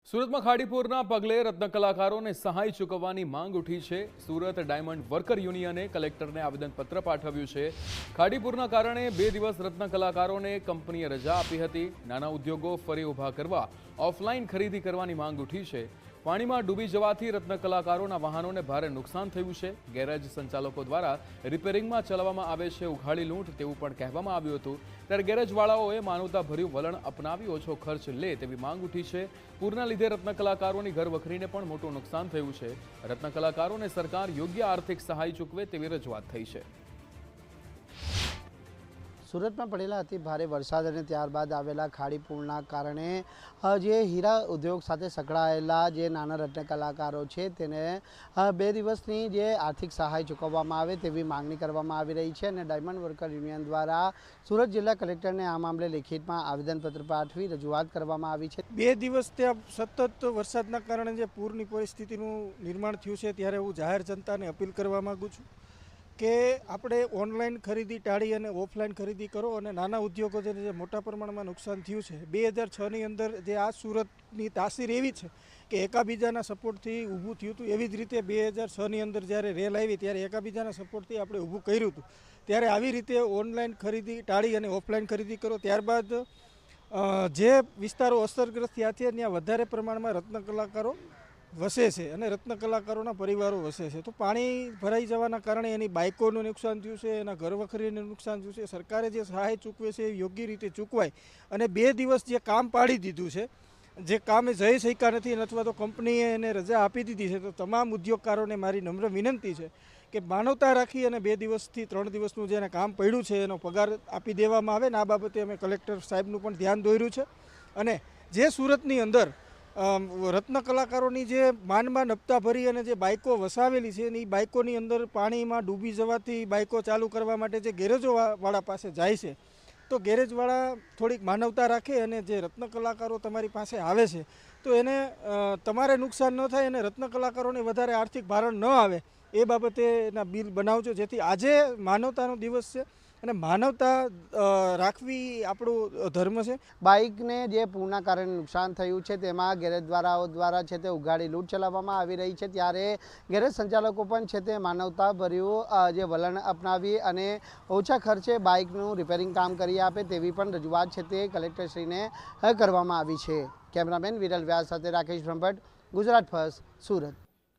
સુરતમાં ખાડીપુરના પગલે રત્ન કલાકારોને સહાય ચૂકવવાની માંગ ઉઠી છે। સુરત ડાયમંડ વર્કર યુનિયને કલેક્ટરને આવેદનપત્ર પાઠવ્યું છે। ખાડીપુરના કારણે 2 દિવસ રત્ન કલાકારોને કંપનીએ રજા આપી હતી। નાના ઉદ્યોગો ફરી ઊભા કરવા ઓફલાઈન ખરીદી કરવાની માંગ ઉઠી છે। પાણીમાં ડૂબી જવાથી રત્ન કલાકારોના વાહનોને ભારે નુકસાન થયું છે। ગેરેજ સંચાલકો દ્વારા રિપેરિંગમાં ચલાવવામાં આવે છે ઉઘાડી લૂંટ તેવું પણ કહેવામાં આવ્યું હતું। ત્યારે ગેરેજવાળાઓએ માનવતાભર્યું વલણ અપનાવી ઓછો ખર્ચ લે તેવી માંગ ઉઠી છે। પૂરના લીધે રત્ન કલાકારોની ઘર વખરીને પણ મોટું નુકસાન થયું છે। રત્ન કલાકારોને સરકાર યોગ્ય આર્થિક સહાય ચૂકવે તેવી રજૂઆત થઈ છે। સુરતમાં પડેલા અતિ ભારે વરસાદ અને ત્યારબાદ આવેલા ખાડીપુરના કારણે જે હીરા ઉદ્યોગ સાથે સંકળાયેલા જે નાના રત્ન કલાકારો છે તેને 2 દિવસની જે આર્થિક સહાય ચૂકવવામાં આવે તેવી માંગણી કરવામાં આવી રહી છે। અને ડાયમંડ વર્કર યુનિયન દ્વારા સુરત જિલ્લા કલેક્ટરને આ મામલે લેખિતમાં આવેદનપત્ર પાઠવી રજૂઆત કરવામાં આવી છે। 2 દિવસ ત્યાં સતત વરસાદના કારણે જે પૂરની પરિસ્થિતિનું નિર્માણ થયું છે ત્યારે હું જાહેર જનતાને અપીલ કરવા માગું છું કે આપણે ઓનલાઈન ખરીદી ટાળી અને ઓફલાઈન ખરીદી કરો અને નાના ઉદ્યોગો જે મોટા પ્રમાણમાં નુકસાન થયું છે 2006ની અંદર જે આ સુરતની તાસીર એવી છે કે એકાબીજાના સપોર્ટથી ઊભું થયું હતું। એવી જ રીતે 2006ની અંદર જ્યારે રેલ આવી ત્યારે એકાબીજાના સપોર્ટથી આપણે ઊભું કર્યું હતું। ત્યારે આવી રીતે ઓનલાઈન ખરીદી ટાળી અને ઓફલાઈન ખરીદી કરો। ત્યારબાદ જે વિસ્તારો અસરગ્રસ્ત થયા છે ત્યાં વધારે પ્રમાણમાં રત્ન કલાકારો વસે છે અને રત્ન કલાકારોના પરિવારો વસે છે। તો પાણી ભરાઈ જવાના કારણે એની બાઇકોનું નુકસાન થયું છે, એના ઘર વખરીને નુકસાન થયું છે। સરકારે જે સહાય ચૂકવે છે એ યોગ્ય રીતે ચૂકવાય અને 2 દિવસ જે કામ પાડી દીધું છે, જે કામે જઈ શક્યા નથી અથવા તો કંપનીએ એને રજા આપી દીધી છે, તો તમામ ઉદ્યોગકારોને મારી નમ્ર વિનંતી છે કે માનવતા રાખી અને 2 દિવસથી 3 દિવસનું જેને કામ પડ્યું છે એનો પગાર આપી દેવામાં આવે ને આ બાબતે અમે કલેક્ટર સાહેબનું પણ ધ્યાન દોર્યું છે। અને જે સુરતની અંદર રત્ન કલાકારોની જે માનમાં નપતા ભરી અને જે બાઇકો વસાવેલી છે એની બાઇકોની અંદર પાણીમાં ડૂબી જવાથી બાઇકો ચાલુ કરવા માટે જે ગેરેજોવાળા પાસે જાય છે તો ગેરેજવાળા થોડીક માનવતા રાખે અને જે રત્ન કલાકારો તમારી પાસે આવે છે તો એને તમારે નુકસાન ન થાય અને રત્ન કલાકારોને વધારે આર્થિક ભારણ ન આવે એ બાબતે એના બિલ બનાવજો, જેથી આજે માનવતાનો દિવસ છે અને માનવતા રાખવી આપણો ધર્મ છે। બાઇકને જે પૂરના કારણે નુકસાન થયું છે તેમાં ગેરેજવાળાઓ દ્વારા છે તે ઉઘાડી લૂંટ ચલાવવામાં આવી રહી છે। ત્યારે ગેરેજ સંચાલકો પણ છે તે માનવતાભર્યું જે વલણ અપનાવી અને ઓછા ખર્ચે બાઇકનું રિપેરિંગ કામ કરી આપે તેવી પણ રજૂઆત છે તે કલેક્ટરશ્રીને કરવામાં આવી છે। કેમેરામેન વિરલ વ્યાસ સાથે રાકેશ બ્રહ્મભટ્ટ, ગુજરાત ફર્સ્ટ, સુરત।